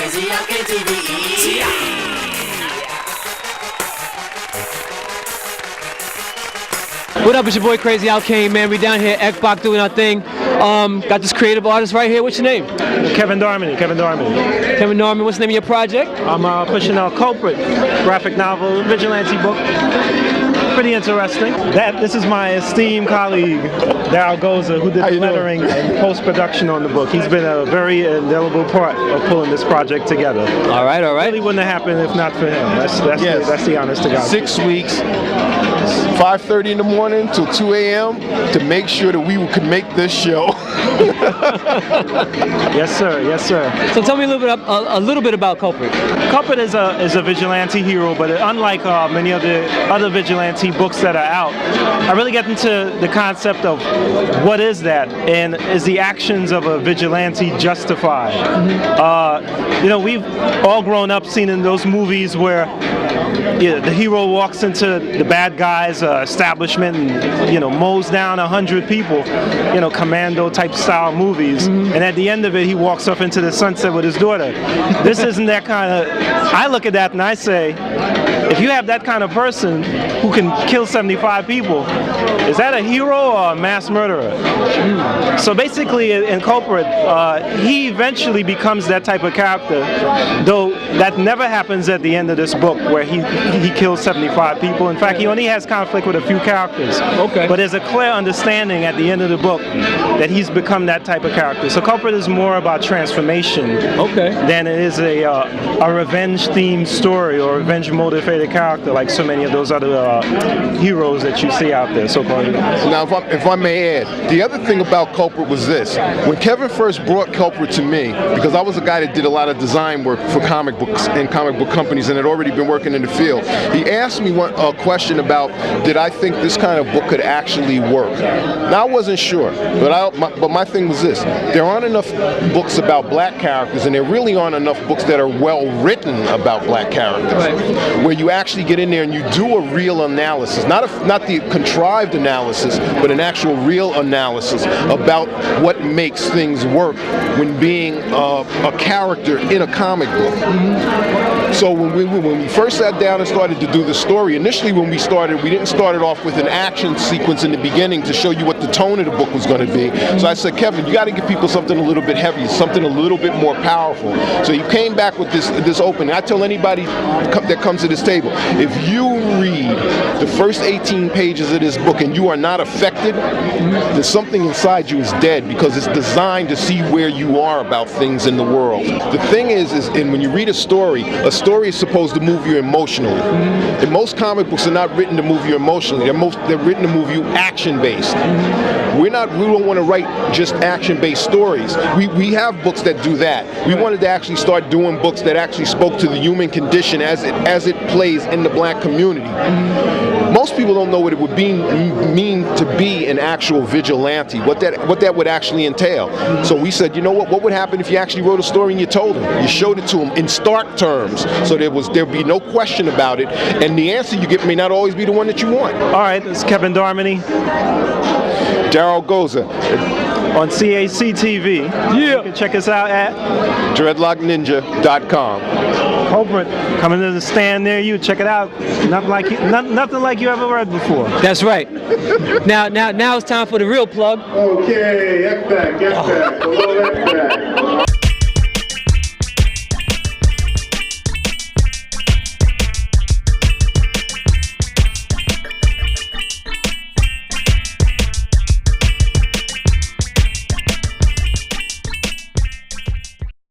Crazy LKTV. What up, it's your boy Crazy Alkane, man. We down here at ECBACC doing our thing. Got this creative artist right here. What's your name? Kevin Darmany. Kevin Norman, what's the name of your project? I'm pushing out Kulprit, graphic novel, vigilante book. Pretty interesting. This is my esteemed colleague, Daryl Goza, who did the lettering and post-production on the book. He's been a very indelible part of pulling this project together. All right. It really wouldn't have happened if not for him. That's the honest to God. 6 weeks, 5:30 in the morning till 2 a.m. to make sure that we could make this show. Yes, sir. Yes, sir. So tell me a little bit about Kulprit. Kulprit is a vigilante hero, but unlike many of the other vigilante books that are out, I really get into the concept of what is that, and is the actions of a vigilante justified? We've all grown up seeing in those movies where the hero walks into the bad guys' establishment and mows down 100 people, commando type style movies, and at the end of it he walks off into the sunset with his daughter. This isn't that kind of. I look at that and I say, if you have that kind of person who can kill 75 people, is that a hero or a mass murderer? So basically in Kulprit, he eventually becomes that type of character, though that never happens at the end of this book where he kills 75 people. In fact, he only has conflict with a few characters. Okay. But there's a clear understanding at the end of the book that he's become that type of character. So Kulprit is more about transformation than it is a revenge-themed story or revenge-motivated character like so many of those other heroes that you see out there. Now, if I may add, the other thing about Kulprit was this. When Kevin first brought Kulprit to me, because I was a guy that did a lot of design work for comic books and comic book companies and had already been working in the field, he asked me a question about, did I think this kind of book could actually work? Now, I wasn't sure, but my thing was this. There aren't enough books about black characters, and there really aren't enough books that are well written about black characters, where you actually get in there and you do a real analysis, not the contrived analysis, but an actual real analysis about what makes things work when being a character in a comic book. So when we first sat down and started to do the story, initially when we didn't start it off with an action sequence in the beginning to show you what the tone of the book was going to be. So I said, Kevin, you got to give people something a little bit heavy, something a little bit more powerful. So you came back with this opening. I tell anybody that comes to this table, if you read the first 18 pages of this book and you are not affected, then something inside you is dead, because it's designed to see where you are about things in the world. The thing is and when you read a story is supposed to move you emotionally. And most comic books are not written to move you emotionally. They're written to move you action-based. We don't want to write just action-based stories. We have books that do that. We wanted to actually start doing books that actually spoke to the human condition as it plays in the black community. Most people don't know what it would mean to be an actual vigilante, what that would actually entail. So we said, you know what would happen if you actually wrote a story and you told them? You showed it to them in stark terms, so there'd be no question about it, and the answer you get may not always be the one that you want. All right, this is Kevin Darmany. Daryl Goza. On CAC TV. Yeah. You can check us out at dreadlockninja.com. Kulprit, coming to the stand near you. Check it out. Nothing like you ever read before. That's right. Now it's time for the real plug. Okay, ECBACC.